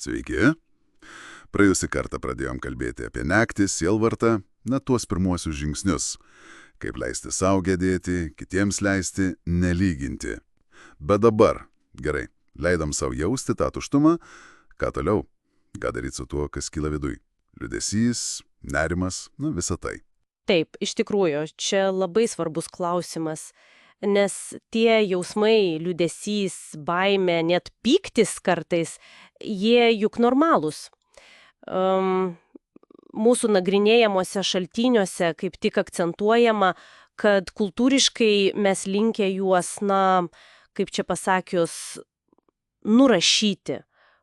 Sveiki. Praėjusį kartą pradėjom kalbėti apie naktį, sielvartą, tuos pirmuosius žingsnius. Kaip leisti sau gedėti, kitiems leisti, nelyginti. Bet dabar, gerai, leidom sau jausti tą tuštumą, ką toliau? Ką daryti su tuo, kas kyla viduj? Liūdesys, nerimas, visa tai. Taip, iš tikrųjų, čia labai svarbus klausimas, nes tie jausmai, liūdesys, baimė, net pyktis kartais, jie juk normalūs. Mūsų nagrinėjamuose šaltiniuose kaip tik akcentuojama, kad kultūriškai mes linkę juos, kaip čia pasakius, nurašyti,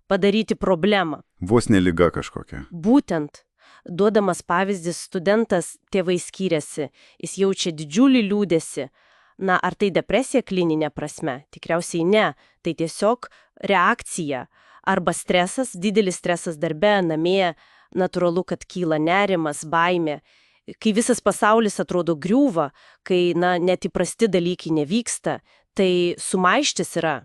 padaryti problemą. Vos ne liga kažkokia. Būtent. Duodamas pavyzdys, studentas tėvai skyrėsi, jis jaučia didžiulį liūdesį. Ar tai depresija klininė prasme? Tikriausiai ne. Tai tiesiog reakcija. Arba stresas, didelis stresas darbe, namie, natūralu, kad kyla nerimas, baimė. Kai visas pasaulis atrodo griūva, kai, net įprasti dalykai nevyksta, tai sumaištis yra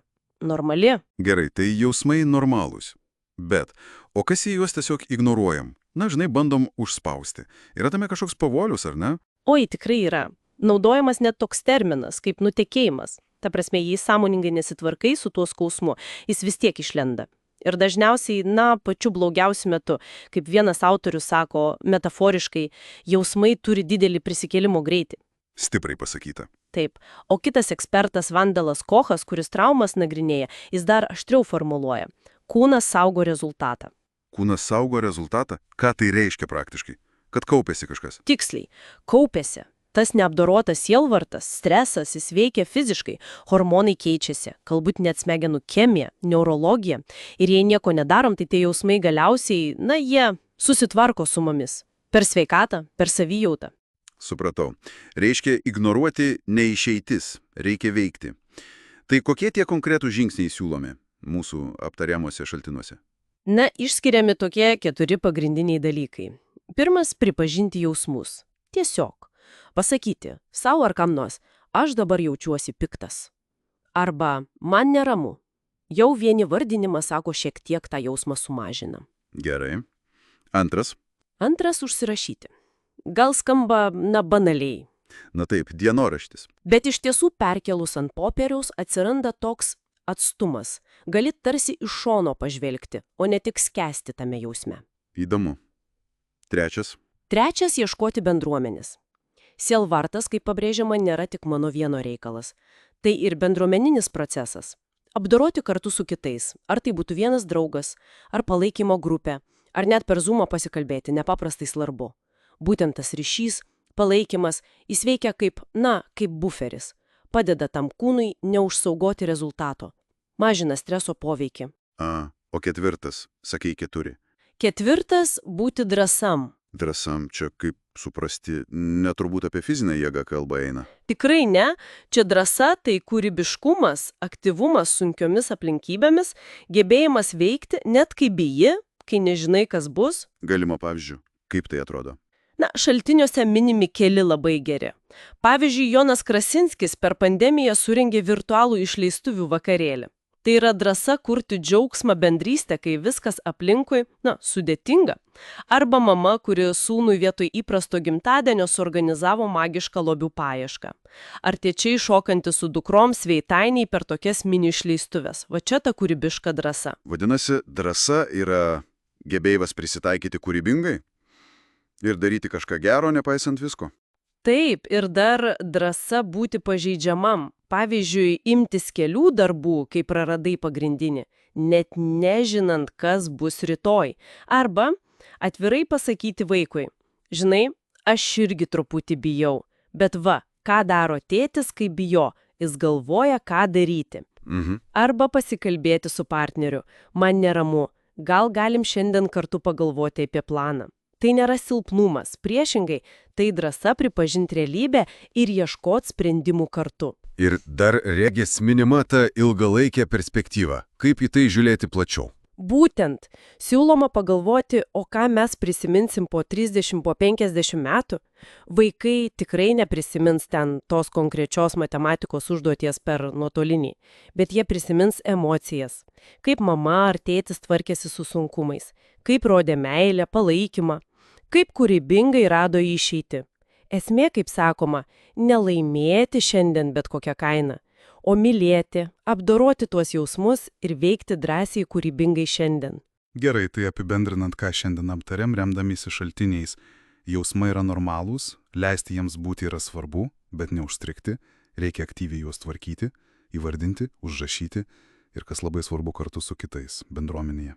normali. Gerai, tai jausmai normalūs. Bet, o kas į juos tiesiog ignoruojam? Žinai, bandom užspausti. Yra tame kažkoks pavolius, ar ne? Oi, tikrai yra. Naudojamas net toks terminas, kaip nutekėjimas. Ta prasme, jei sąmoningai nesitvarkai su tuo skausmu, jis vis tiek išlenda. Ir dažniausiai, pačiu blogiausiu metu, kaip vienas autorius sako, metaforiškai, jausmai turi didelį prisikėlimo greitį. Stipriai pasakyta. Taip. O kitas ekspertas Vandalas Kochas, kuris traumas nagrinėja, jis dar aštriau formuluoja. Kūnas saugo rezultatą. Kūnas saugo rezultatą? Ką tai reiškia praktiškai? Kad kaupėsi kažkas? Tiksliai. Kaupėsi. Tas neapdorotas sielvartas, stresas, jis veikia fiziškai, hormonai keičiasi, galbūt net smegenų chemija, neurologija. Ir jei nieko nedarom, tai tie jausmai galiausiai, jie susitvarko su mumis. Per sveikatą, per savijautą. Supratau. Reiškia, ignoruoti neišeitis, reikia veikti. Tai kokie tie konkretūs žingsniai siūlomi mūsų aptariamuose šaltinuose? Išskiriami tokie 4 pagrindiniai dalykai. Pirmas – pripažinti jausmus. Tiesiog. Pasakyti, savo ar kam nors, aš dabar jaučiuosi piktas. Arba, man neramu. Jau vieni vardinimas, sako, šiek tiek tą jausmą sumažina. Gerai. Antras? Antras – užsirašyti. Gal skamba, banaliai. Taip, dienoraštis. Bet iš tiesų perkelus ant popieriaus atsiranda toks atstumas. Gali tarsi iš šono pažvelgti, o ne tik skęsti tame jausme. Įdomu. Trečias? Trečias – ieškoti bendruomenės. Sielvartas, kaip pabrėžiama, nėra tik mano vieno reikalas. Tai ir bendruomeninis procesas. Apdoroti kartu su kitais. Ar tai būtų vienas draugas, ar palaikymo grupė, ar net per Zoomą pasikalbėti nepaprastai svarbu. Būtent tas ryšys, palaikymas, jis veikia kaip buferis. Padeda tam kūnui neužsaugoti rezultato. Mažina streso poveikį. O ketvirtas, sakei 4. Ketvirtas – būti drąsam. Drąsam čia kaip suprasti, neturbūt apie fizinę jėgą kalba eina. Tikrai ne. Čia drąsa tai kūrybiškumas, aktyvumas sunkiomis aplinkybėmis, gebėjimas veikti, net kai biji, kai nežinai, kas bus. Galima pavyzdžių. Kaip tai atrodo? Šaltiniuose minimi keli labai geri. Pavyzdžiui, Jonas Krasinskis per pandemiją surengė virtualų išleistuvių vakarėlį. Tai yra drąsa kurti džiaugsmą bendrystę, kai viskas aplinkui, sudėtinga. Arba mama, kuri sūnui vietoj įprasto gimtadienio suorganizavo magišką lobių paiešką. Ar tėčiai šokantis su dukrom sveitainiai per tokias mini išleistuvės. Va čia ta kūrybiška drąsa. Vadinasi, drąsa yra gebėjimas prisitaikyti kūrybingai? Ir daryti kažką gero, nepaisant visko? Taip, ir dar drąsa būti pažeidžiamam. Pavyzdžiui, imtis kelių darbų, kai praradai pagrindinį, net nežinant, kas bus rytoj. Arba atvirai pasakyti vaikui, žinai, aš irgi truputį bijau, bet ką daro tėtis, kai bijo, jis galvoja, ką daryti. Arba pasikalbėti su partneriu, man neramu, gal galim šiandien kartu pagalvoti apie planą. Tai nėra silpnumas, priešingai, tai drąsa pripažinti realybę ir ieškoti sprendimų kartu. Ir dar regis minima ta ilgalaikė perspektyva. Kaip į tai žiūrėti plačiau? Būtent, siūloma pagalvoti, o ką mes prisiminsim po 30, po 50 metų. Vaikai tikrai neprisimins ten tos konkrečios matematikos užduoties per nuotolinį, bet jie prisimins emocijas. Kaip mama ar tėtis tvarkėsi su sunkumais, kaip rodė meilę, palaikymą, kaip kūrybingai rado išeitį. Esmė, kaip sakoma, nelaimėti šiandien bet kokią kainą, o mylėti, apdoroti tuos jausmus ir veikti drąsiai kūrybingai šiandien. Gerai, tai apibendrinant, ką šiandien aptarėm, remdamysi šaltiniais, jausmai yra normalūs, leisti jiems būti yra svarbu, bet neužstrigti, reikia aktyviai juos tvarkyti, įvardinti, užrašyti ir, kas labai svarbu, kartu su kitais bendruomenėje.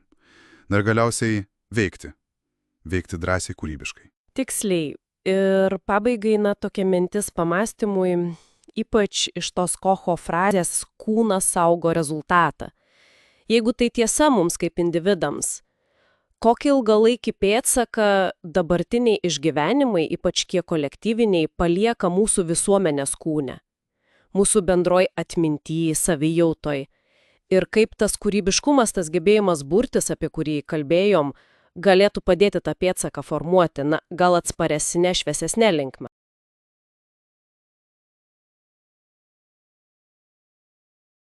Na ir galiausiai veikti drąsiai, kūrybiškai. Tiksliai. Ir pabaigai, tokia mintis pamastymui, ypač iš tos Kocho frazės kūnas saugo rezultatą. Jeigu tai tiesa mums kaip individams, kokį ilgalaikį pėdsaką dabartiniai išgyvenimai, ypač kiek kolektyviniai, palieka mūsų visuomenės kūne, mūsų bendroj atminty, savijautoj. Ir kaip tas kūrybiškumas, tas gebėjimas burtis, apie kurį kalbėjom, galėtų padėti tą pėdsaką formuoti, gal atsparesnė, šviesesnė linkme.